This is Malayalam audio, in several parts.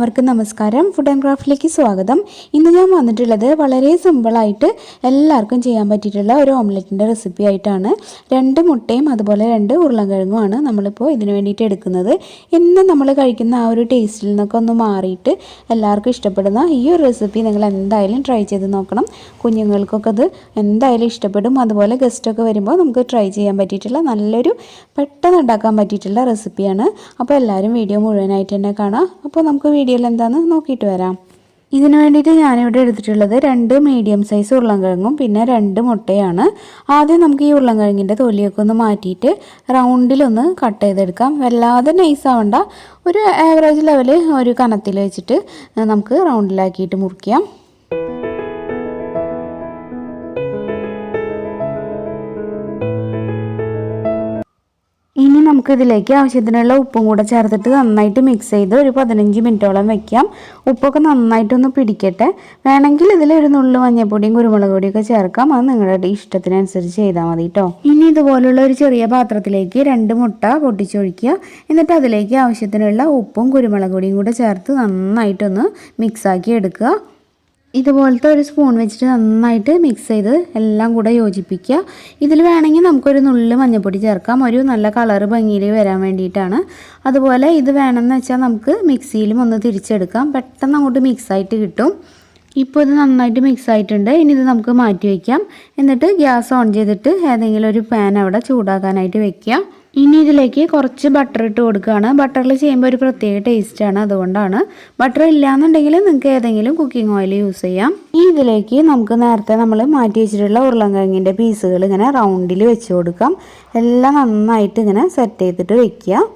എല്ലാവർക്കും നമസ്കാരം. ഫുഡ് ആൻഡ് ക്രാഫ്റ്റിലേക്ക് സ്വാഗതം. ഇന്ന് ഞാൻ വന്നിട്ടുള്ളത് വളരെ സിമ്പിളായിട്ട് എല്ലാവർക്കും ചെയ്യാൻ പറ്റിയിട്ടുള്ള ഒരു ഓംലെറ്റിൻ്റെ റെസിപ്പി ആയിട്ടാണ്. 2 മുട്ടയും അതുപോലെ 2 ഉരുളൻകിഴങ്ങുമാണ് നമ്മളിപ്പോൾ ഇതിന് വേണ്ടിയിട്ട് എടുക്കുന്നത്. എന്നും നമ്മൾ കഴിക്കുന്ന ആ ഒരു ടേസ്റ്റിൽ നിന്നൊക്കെ ഒന്ന് മാറിയിട്ട് എല്ലാവർക്കും ഇഷ്ടപ്പെടുന്ന ഈ ഒരു റെസിപ്പി നിങ്ങൾ എന്തായാലും ട്രൈ ചെയ്ത് നോക്കണം. കുഞ്ഞുങ്ങൾക്കൊക്കെ അത് എന്തായാലും ഇഷ്ടപ്പെടും. അതുപോലെ ഗസ്റ്റൊക്കെ വരുമ്പോൾ നമുക്ക് ട്രൈ ചെയ്യാൻ പറ്റിയിട്ടുള്ള നല്ലൊരു പെട്ടെന്ന് ഉണ്ടാക്കാൻ പറ്റിയിട്ടുള്ള റെസിപ്പിയാണ്. അപ്പോൾ എല്ലാവരും വീഡിയോ മുഴുവനായിട്ട് തന്നെ കാണാം. അപ്പോൾ നമുക്ക് വീഡിയോയിൽ എന്താണെന്ന് നോക്കിയിട്ട് വരാം. ഇതിനു വേണ്ടിയിട്ട് ഞാനിവിടെ എടുത്തിട്ടുള്ളത് 2 മീഡിയം സൈസ് ഉരുളൻകിഴങ്ങും പിന്നെ 2 മുട്ടയാണ്. ആദ്യം നമുക്ക് ഈ ഉരുളൻകിഴങ്ങിൻ്റെ തൊലിയൊക്കെ ഒന്ന് മാറ്റിയിട്ട് റൗണ്ടിലൊന്ന് കട്ട് ചെയ്തെടുക്കാം. വല്ലാതെ നൈസ് ആവണ്ട, ഒരു ആവറേജ് ലെവൽ ഒരു കനത്തിൽ വെച്ചിട്ട് നമുക്ക് റൗണ്ടിലാക്കിയിട്ട് മുറിക്കാം. ഇനി നമുക്കിതിലേക്ക് ആവശ്യത്തിനുള്ള ഉപ്പും കൂടെ ചേർത്തിട്ട് നന്നായിട്ട് മിക്സ് ചെയ്ത് ഒരു 15 മിനിറ്റോളം വെക്കാം. ഉപ്പൊക്കെ നന്നായിട്ടൊന്ന് പിടിക്കട്ടെ. വേണമെങ്കിൽ ഇതിൽ ഒരു നുള്ളു മഞ്ഞൾപ്പൊടിയും കുരുമുളക് പൊടിയൊക്കെ ചേർക്കാം. അത് നിങ്ങളുടെ ഇഷ്ടത്തിനനുസരിച്ച് ചെയ്താൽ മതി കേട്ടോ. ഇനി ഇതുപോലുള്ള ഒരു ചെറിയ പാത്രത്തിലേക്ക് 2 മുട്ട പൊട്ടിച്ചൊഴിക്കുക. എന്നിട്ട് അതിലേക്ക് ആവശ്യത്തിനുള്ള ഉപ്പും കുരുമുളക് പൊടിയും കൂടെ ചേർത്ത് നന്നായിട്ടൊന്ന് മിക്സാക്കി എടുക്കുക. ഇതുപോലത്തെ ഒരു സ്പൂൺ വെച്ചിട്ട് നന്നായിട്ട് മിക്സ് ചെയ്ത് എല്ലാം കൂടെ യോജിപ്പിക്കുക. ഇതിൽ വേണമെങ്കിൽ നമുക്കൊരു നുള്ളു മഞ്ഞൾപ്പൊടി ചേർക്കാം, ഒരു നല്ല കളറ് ഭംഗിയിൽ വരാൻ വേണ്ടിയിട്ടാണ്. അതുപോലെ ഇത് വേണമെന്ന് വെച്ചാൽ നമുക്ക് മിക്സിയിലും ഒന്ന് തിരിച്ചെടുക്കാം, പെട്ടെന്ന് അങ്ങോട്ട് മിക്സായിട്ട് കിട്ടും. ഇപ്പോൾ ഇത് നന്നായിട്ട് മിക്സ് ആയിട്ടുണ്ട്. ഇനി ഇത് നമുക്ക് മാറ്റി വയ്ക്കാം. എന്നിട്ട് ഗ്യാസ് ഓൺ ചെയ്തിട്ട് ഏതെങ്കിലും ഒരു പാൻ അവിടെ ചൂടാക്കാനായിട്ട് വെക്കുക. ഇനി ഇതിലേക്ക് കുറച്ച് ബട്ടർ ഇട്ട് കൊടുക്കുകയാണ്. ബട്ടറിൽ ചെയ്യുമ്പോൾ ഒരു പ്രത്യേക ടേസ്റ്റാണ്, അതുകൊണ്ടാണ്. ബട്ടർ ഇല്ലയെന്നുണ്ടെങ്കിൽ നിങ്ങൾക്ക് ഏതെങ്കിലും കുക്കിംഗ് ഓയിൽ യൂസ് ചെയ്യാം. ഈ ഇതിലേക്ക് നമുക്ക് നേരത്തെ നമ്മൾ മാറ്റി വെച്ചിട്ടുള്ള ഉരുളൻകിഴങ്ങിൻ്റെ പീസുകൾ ഇങ്ങനെ റൗണ്ടിൽ വെച്ച് കൊടുക്കാം. എല്ലാം നന്നായിട്ട് ഇങ്ങനെ സെറ്റ് ചെയ്തിട്ട് വെക്കുക.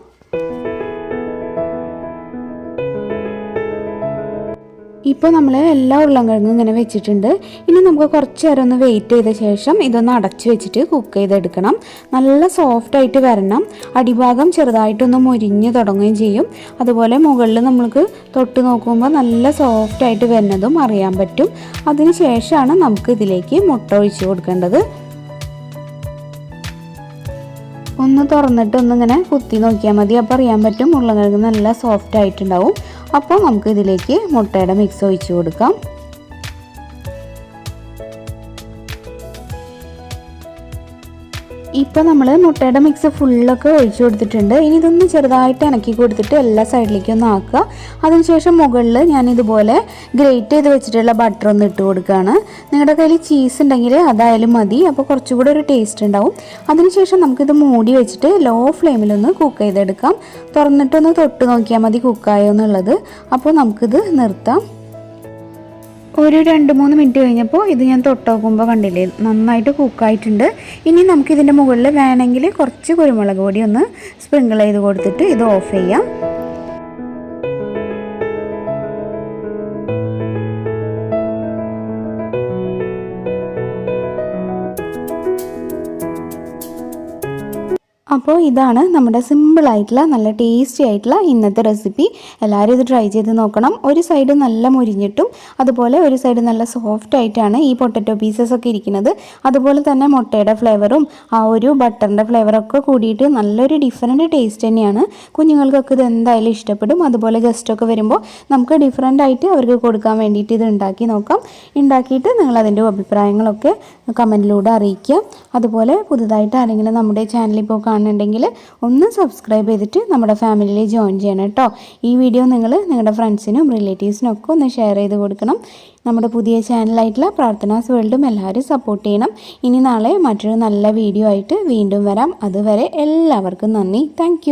ഇപ്പോൾ നമ്മൾ എല്ലാ ഉരുളൻകിഴങ്ങും ഇങ്ങനെ വെച്ചിട്ടുണ്ട്. ഇനി നമുക്ക് കുറച്ച് നേരം ഒന്ന് വെയിറ്റ് ചെയ്ത ശേഷം ഇതൊന്ന് അടച്ച് വെച്ചിട്ട് കുക്ക് ചെയ്തെടുക്കണം. നല്ല സോഫ്റ്റായിട്ട് വരണം. അടിഭാഗം ചെറുതായിട്ടൊന്ന് മുരിഞ്ഞ് തുടങ്ങുകയും ചെയ്യും. അതുപോലെ മുകളിൽ നമുക്ക് തൊട്ട് നോക്കുമ്പോൾ നല്ല സോഫ്റ്റായിട്ട് വരുന്നതും അറിയാൻ പറ്റും. അതിന് ശേഷമാണ് നമുക്ക് ഇതിലേക്ക് മുട്ട ഒഴിച്ച് കൊടുക്കേണ്ടത്. ഒന്ന് തുറന്നിട്ട് ഒന്നിങ്ങനെ കുത്തി നോക്കിയാൽ മതി. അപ്പോൾ അറിയാൻ പറ്റും ഉരുളൻകിഴങ്ങ് നല്ല സോഫ്റ്റ് ആയിട്ടുണ്ടാവും. അപ്പോൾ നമുക്ക് ഇതിലേക്ക് മുട്ടയുടെ മിക്സ് ഒഴിച്ച് കൊടുക്കാം. ഇപ്പോൾ നമ്മൾ മുട്ടയുടെ മിക്സ് ഫുള്ളൊക്കെ ഒഴിച്ചു കൊടുത്തിട്ടുണ്ട്. ഇനി ഇതൊന്ന് ചെറുതായിട്ട് ഇണക്കി കൊടുത്തിട്ട് എല്ലാ സൈഡിലേക്കും ഒന്ന് ആക്കുക. അതിനുശേഷം മുകളിൽ ഞാനിതുപോലെ ഗ്രേറ്റ് ചെയ്ത് വെച്ചിട്ടുള്ള ബട്ടർ ഒന്ന് ഇട്ട് കൊടുക്കുകയാണ്. നിങ്ങളുടെ കയ്യിൽ ചീസ് ഉണ്ടെങ്കിൽ അതായാലും മതി, അപ്പോൾ കുറച്ചുകൂടെ ഒരു ടേസ്റ്റ് ഉണ്ടാവും. അതിനുശേഷം നമുക്കിത് മൂടി വെച്ചിട്ട് ലോ ഫ്ലെയിമിലൊന്ന് കുക്ക് ചെയ്തെടുക്കാം. തുറന്നിട്ടൊന്ന് തൊട്ട് നോക്കിയാൽ മതി കുക്കായോ എന്നുള്ളത്. അപ്പോൾ നമുക്കിത് നിർത്താം. ഒരു 2-3 മിനിറ്റ് കഴിഞ്ഞപ്പോൾ ഇത് ഞാൻ തൊട്ട് നോക്കുമ്പോൾ കണ്ടില്ലേ നന്നായിട്ട് കുക്കായിട്ടുണ്ട്. ഇനി നമുക്കിതിൻ്റെ മുകളിൽ വേണമെങ്കിൽ കുറച്ച് കുരുമുളക് പൊടി ഒന്ന് സ്പ്രിങ്കിൾ ചെയ്ത് കൊടുത്തിട്ട് ഇത് ഓഫ് ചെയ്യാം. അപ്പോൾ ഇതാണ് നമ്മുടെ സിമ്പിളായിട്ടുള്ള നല്ല ടേസ്റ്റി ആയിട്ടുള്ള ഇന്നത്തെ റെസിപ്പി. എല്ലാവരും ഇത് ട്രൈ ചെയ്ത് നോക്കണം. ഒരു സൈഡ് നല്ല മുരിഞ്ഞിട്ടും അതുപോലെ ഒരു സൈഡ് നല്ല സോഫ്റ്റ് ആയിട്ടാണ് ഈ പൊട്ടറ്റോ പീസസ് ഒക്കെ ഇരിക്കുന്നത്. അതുപോലെ തന്നെ മുട്ടയുടെ ഫ്ലേവറും ആ ഒരു ബട്ടറിൻ്റെ ഫ്ലേവറൊക്കെ കൂടിയിട്ട് നല്ലൊരു ഡിഫറെൻറ്റ് ടേസ്റ്റ് തന്നെയാണ്. കുഞ്ഞുങ്ങൾക്കൊക്കെ ഇത് എന്തായാലും ഇഷ്ടപ്പെടും. അതുപോലെ ഗസ്റ്റൊക്കെ വരുമ്പോൾ നമുക്ക് ഡിഫറെൻ്റ് ആയിട്ട് അവർക്ക് കൊടുക്കാൻ വേണ്ടിയിട്ട് ഇത് ഉണ്ടാക്കി നോക്കാം. ഉണ്ടാക്കിയിട്ട് നിങ്ങളതിൻ്റെ അഭിപ്രായങ്ങളൊക്കെ കമൻറ്റിലൂടെ അറിയിക്കുക. അതുപോലെ പുതുതായിട്ട് ആരെങ്കിലും നമ്മുടെ ചാനലിൽ ഇപ്പോൾ കാണുന്നുണ്ടെങ്കിൽ ഒന്ന് സബ്സ്ക്രൈബ് ചെയ്തിട്ട് നമ്മുടെ ഫാമിലിയിൽ ജോയിൻ ചെയ്യണം കേട്ടോ. ഈ വീഡിയോ നിങ്ങൾ നിങ്ങളുടെ ഫ്രണ്ട്സിനും റിലേറ്റീവ്സിനും ഒക്കെ ഒന്ന് ഷെയർ ചെയ്ത് കൊടുക്കണം. നമ്മുടെ പുതിയ ചാനലായിട്ടുള്ള പ്രാർത്ഥനാസ് വേൾഡും എല്ലാവരും സപ്പോർട്ട് ചെയ്യണം. ഇനി നാളെ മറ്റൊരു നല്ല വീഡിയോ ആയിട്ട് വീണ്ടും വരാം. അതുവരെ എല്ലാവർക്കും നന്ദി. താങ്ക്